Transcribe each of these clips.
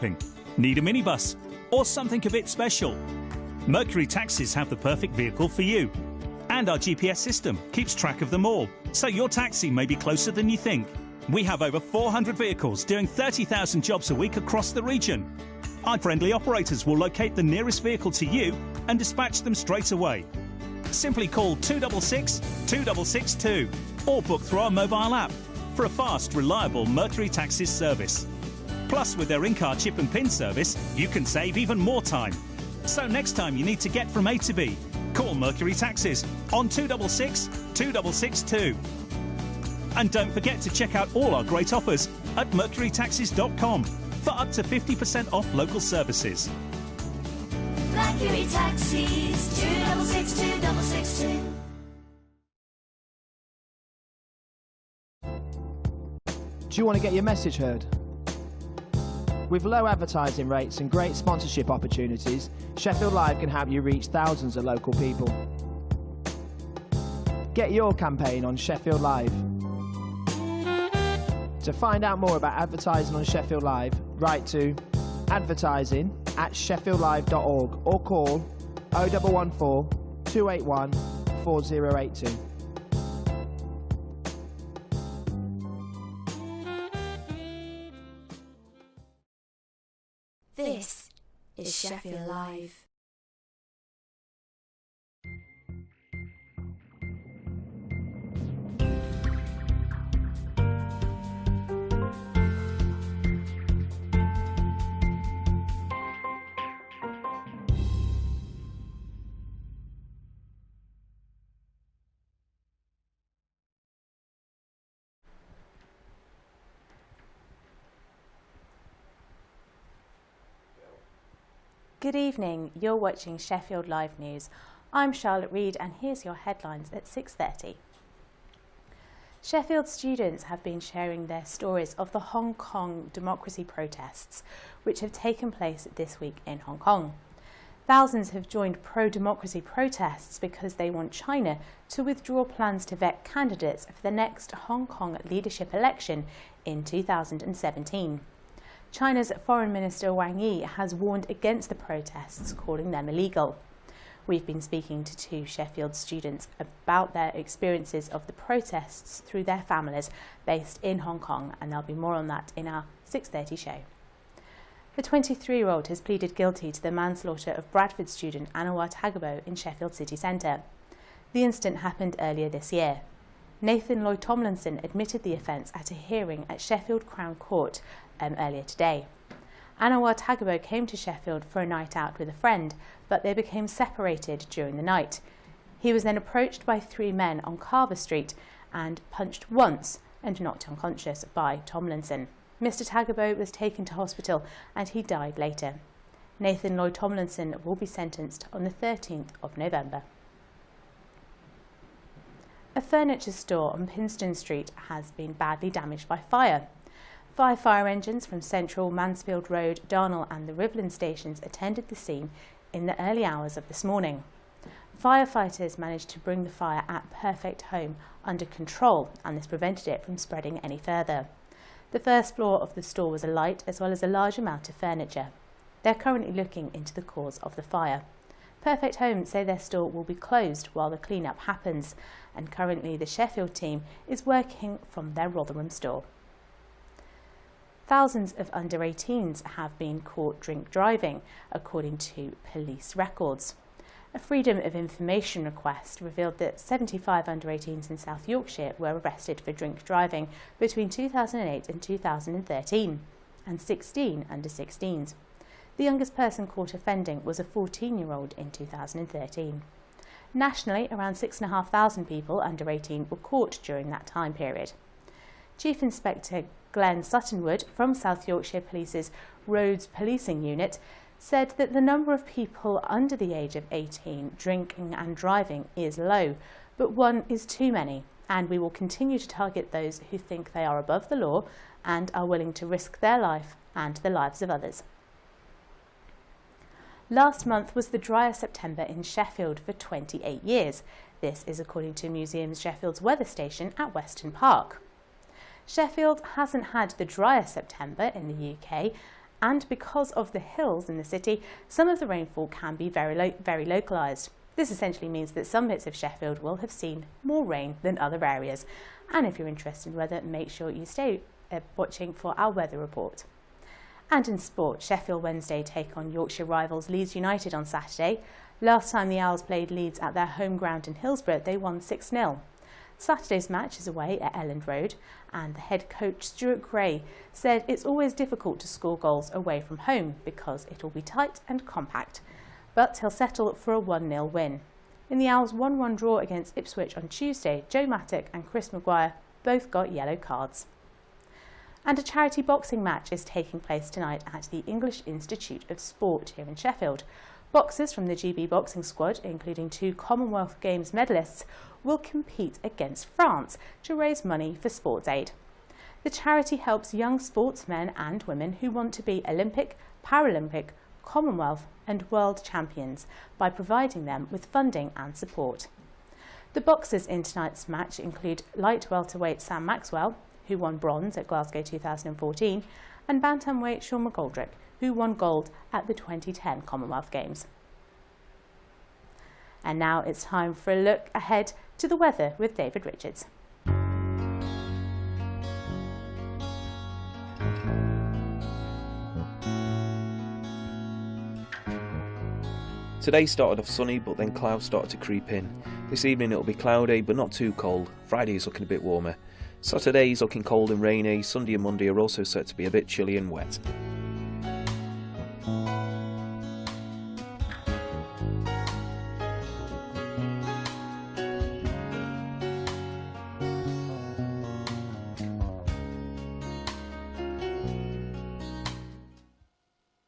Need a minibus or something a bit special? Mercury Taxis have the perfect vehicle for you. And our GPS system keeps track of them all, so your taxi may be closer than you think. We have over 400 vehicles doing 30,000 jobs a week across the region. Our friendly operators will locate the nearest vehicle to you and dispatch them straight away. Simply call 266 2662 or book through our mobile app for a fast, reliable Mercury Taxis service. Plus, with their in-car chip and PIN service, you can save even more time. So next time you need to get from A to B, call Mercury Taxis on 266 2662. And don't forget to check out all our great offers at mercurytaxis.com for up to 50% off local services. Mercury Taxis, 266 2662. Do you want to get your message heard? With low advertising rates and great sponsorship opportunities, Sheffield Live can help you reach thousands of local people. Get your campaign on Sheffield Live. To find out more about advertising on Sheffield Live, write to advertising@sheffieldlive.org or call 0114 281 4082. This is Sheffield Live. Good evening, you're watching Sheffield Live News. I'm Charlotte Reed and here's your headlines at 6:30. Sheffield students have been sharing their stories of the Hong Kong democracy protests which have taken place this week in Hong Kong. Thousands have joined pro-democracy protests because they want China to withdraw plans to vet candidates for the next Hong Kong leadership election in 2017. China's Foreign Minister Wang Yi has warned against the protests, calling them illegal. We've been speaking to two Sheffield students about their experiences of the protests through their families based in Hong Kong, and there'll be more on that in our 6:30 show. The 23-year-old has pleaded guilty to the manslaughter of Bradford student Anwar Tagabo in Sheffield city centre. The incident happened earlier this year. Nathan Lloyd Tomlinson admitted the offence at a hearing at Sheffield Crown Court earlier today. Anwar Tagabo came to Sheffield for a night out with a friend, but they became separated during the night. He was then approached by three men on Carver Street and punched once and knocked unconscious by Tomlinson. Mr. Tagabo was taken to hospital and he died later. Nathan Lloyd Tomlinson will be sentenced on the 13th of November. A furniture store on Pinston Street has been badly damaged by fire. 5 fire engines from Central, Mansfield Road, Darnall and the Riverland stations attended the scene in the early hours of this morning. Firefighters managed to bring the fire at Perfect Home under control, and this prevented it from spreading any further. The first floor of the store was alight, as well as a large amount of furniture. They're currently looking into the cause of the fire. Perfect Home say their store will be closed while the clean-up happens, and currently the Sheffield team is working from their Rotherham store. Thousands of under-18s have been caught drink driving, according to police records. A Freedom of Information request revealed that 75 under-18s in South Yorkshire were arrested for drink driving between 2008 and 2013, and 16 under-16s. The youngest person caught offending was a 14-year-old in 2013. Nationally, around 6,500 people under 18 were caught during that time period. Chief Inspector Glenn Suttonwood from South Yorkshire Police's Roads Policing Unit said that the number of people under the age of 18 drinking and driving is low, but one is too many, and we will continue to target those who think they are above the law and are willing to risk their life and the lives of others. Last month was the driest September in Sheffield for 28 years. This is according to Museums Sheffield's weather station at Weston Park. Sheffield hasn't had the driest September in the UK, And because of the hills in the city, some of the rainfall can be very localised. This essentially means that some bits of Sheffield will have seen more rain than other areas. And if you're interested in weather, make sure you stay watching for our weather report. And in sport, Sheffield Wednesday take on Yorkshire rivals Leeds United on Saturday. Last time the Owls played Leeds at their home ground in Hillsborough, they won 6-0. Saturday's match is away at Elland Road, and the head coach Stuart Gray said it's always difficult to score goals away from home because it will be tight and compact, but he'll settle for a 1-0 win. In the Owls' 1-1 draw against Ipswich on Tuesday, Joe Mattock and Chris Maguire both got yellow cards. And a charity boxing match is taking place tonight at the English Institute of Sport here in Sheffield. Boxers from the GB boxing squad, including 2 Commonwealth Games medalists, will compete against France to raise money for Sports Aid. The charity helps young sportsmen and women who want to be Olympic, Paralympic, Commonwealth and World champions by providing them with funding and support. The boxers in tonight's match include light welterweight Sam Maxwell, who won bronze at Glasgow 2014, and bantamweight Sean McGoldrick, who won gold at the 2010 Commonwealth Games. And now it's time for a look ahead to the weather with David Richards. Today started off sunny, but then clouds started to creep in. This evening it'll be cloudy but not too cold. Friday is looking a bit warmer. Saturday is looking cold and rainy. Sunday and Monday are also set to be a bit chilly and wet.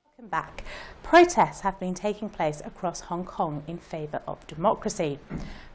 Welcome back. Protests have been taking place across Hong Kong in favour of democracy.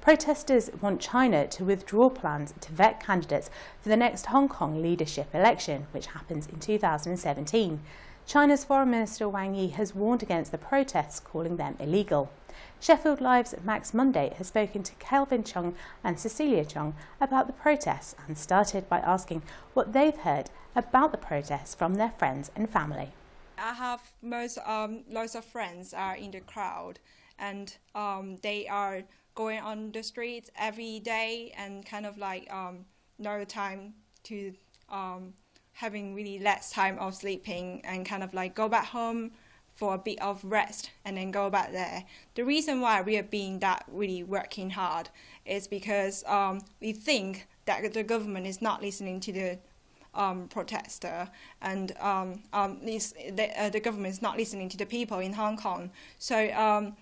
Protesters want China to withdraw plans to vet candidates for the next Hong Kong leadership election, which happens in 2017. China's Foreign Minister Wang Yi has warned against the protests, calling them illegal. Sheffield Live's Max Monday has spoken to Kelvin Chung and Cecilia Chung about the protests and started by asking what they've heard about the protests from their friends and family. I have lots of friends are in the crowd, and they are going on the streets every day and kind of like no time to having really less time of sleeping and kind of like go back home for a bit of rest and then go back there. The reason why we are being that really working hard is because we think that the government is not listening to the protester, and the government is not listening to the people in Hong Kong. So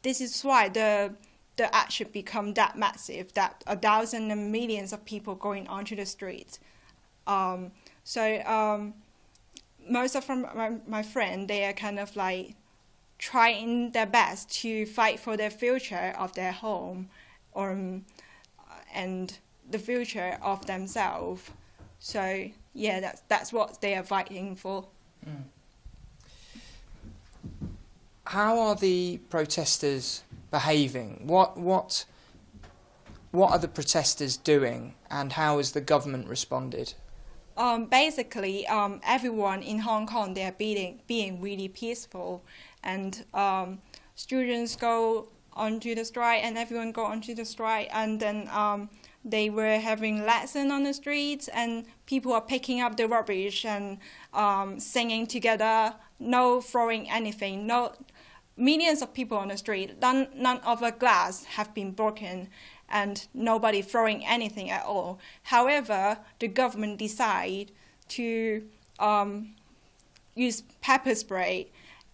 this is why the action become that massive, that 1,000 and millions of people going onto the streets. Most of my friends, they are kind of like trying their best to fight for the future of their home, and the future of themselves. So yeah, that's what they are fighting for. Mm. How are the protesters behaving? What are the protesters doing, and how has the government responded? Basically, everyone in Hong Kong, they are being really peaceful, and students go onto the strike, and everyone go onto the strike, and then they were having lessons on the streets, and people are picking up the rubbish and singing together, no throwing anything, no millions of people on the street, none of the glass have been broken, and nobody throwing anything at all. However, the government decided to use pepper spray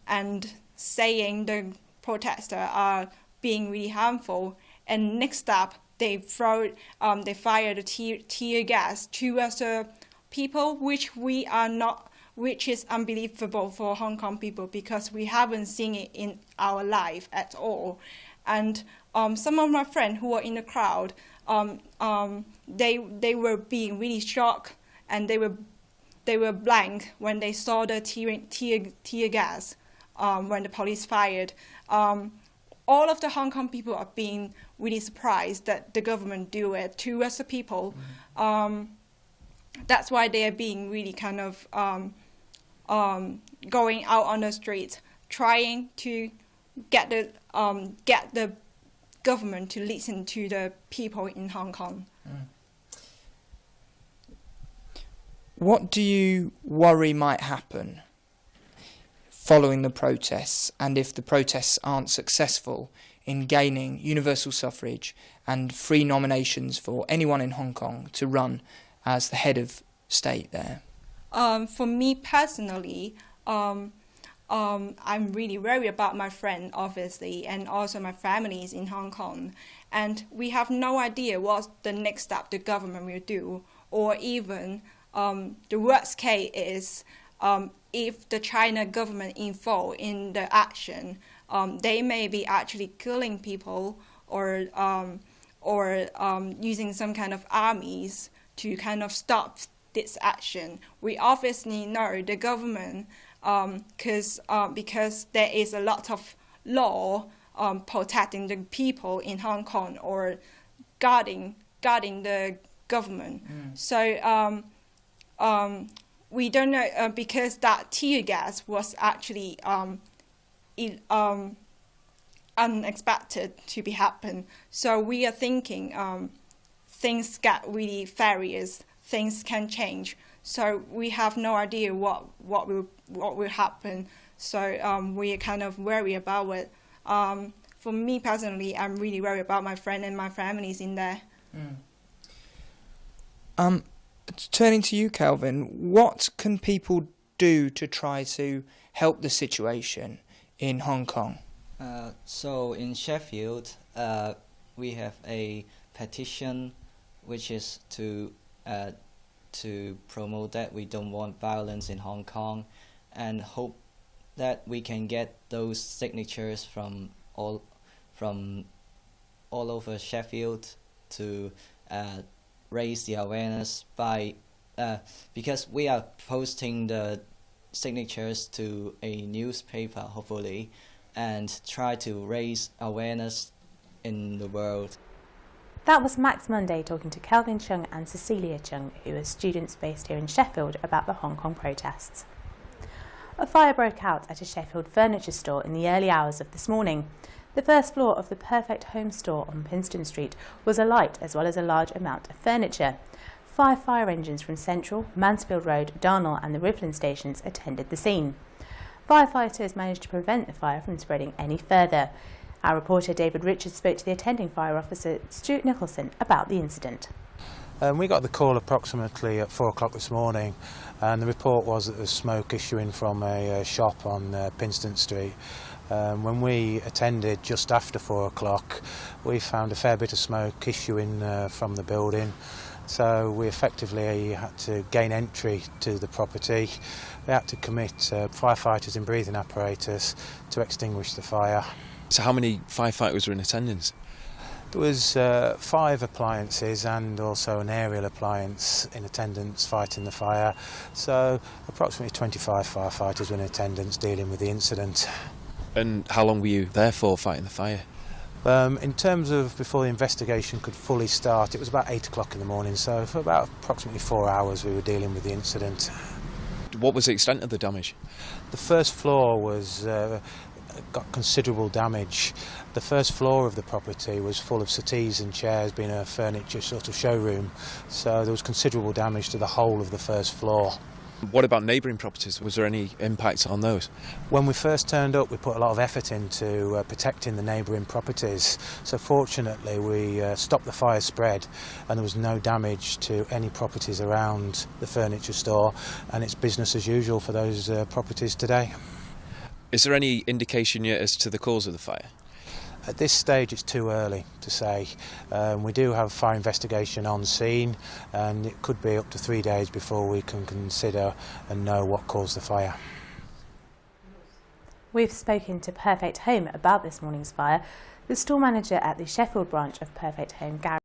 and saying the protesters are being really harmful, and next up they fired the tear gas towards the people, which is unbelievable for Hong Kong people, because we haven't seen it in our life at all. And some of my friends who were in the crowd, they were being really shocked, and they were blank when they saw the tear gas when the police fired. All of the Hong Kong people are being really surprised that the government do it towards the people. That's why they are being really kind of going out on the streets, trying to get the government to listen to the people in Hong Kong. What do you worry might happen following the protests, and if the protests aren't successful in gaining universal suffrage and free nominations for anyone in Hong Kong to run as the head of state there? For me personally, I'm really worried about my friend, obviously, and also my families in Hong Kong. And we have no idea what the next step the government will do, or even the worst case is if the China government involved in the action, they may be actually killing people or using some kind of armies to kind of stop this action. We obviously know the government because there is a lot of law protecting the people in Hong Kong or guarding the government. So we don't know because that tear gas was actually unexpected to be happen. So we are thinking things get really various. Things can change. So we have no idea what will happen. So we are kind of worried about it. For me personally, I'm really worried about my friend and my families in there. Turning to you, Kelvin, what can people do to try to help the situation in Hong Kong? So in Sheffield, we have a petition which is to promote that we don't want violence in Hong Kong, and hope that we can get those signatures from all over Sheffield to raise the awareness by because we are posting the signatures to a newspaper, hopefully, and try to raise awareness in the world. That was Max Monday talking to Kelvin Chung and Cecilia Chung, who are students based here in Sheffield, about the Hong Kong protests. A fire broke out at a Sheffield furniture store in the early hours of this morning. The first floor of the Perfect Home store on Pinston Street was alight, as well as a large amount of furniture. 5 fire engines from Central, Mansfield Road, Darnall and the Rivlin stations attended the scene. Firefighters managed to prevent the fire from spreading any further. Our reporter David Richards spoke to the attending fire officer Stuart Nicholson about the incident. We got the call approximately at 4 o'clock this morning, and the report was that there was smoke issuing from a shop on Pinston Street. When we attended just after 4 o'clock, we found a fair bit of smoke issuing from the building, so we effectively had to gain entry to the property. We had to commit firefighters in breathing apparatus to extinguish the fire. So how many firefighters were in attendance? There was 5 appliances and also an aerial appliance in attendance fighting the fire, so approximately 25 firefighters were in attendance dealing with the incident. And how long were you there for fighting the fire? In terms of before the investigation could fully start, it was about 8 o'clock in the morning, so for about approximately 4 hours we were dealing with the incident. What was the extent of the damage? The first floor was got considerable damage. The first floor of the property was full of settees and chairs, being a furniture sort of showroom, so there was considerable damage to the whole of the first floor. What about neighbouring properties? Was there any impact on those? When we first turned up, we put a lot of effort into protecting the neighbouring properties, so fortunately we stopped the fire spread and there was no damage to any properties around the furniture store, and it's business as usual for those properties today. Is there any indication yet as to the cause of the fire? At this stage it's too early to say. We do have a fire investigation on scene, and it could be up to 3 days before we can consider and know what caused the fire. We've spoken to Perfect Home about this morning's fire. The store manager at the Sheffield branch of Perfect Home, Gary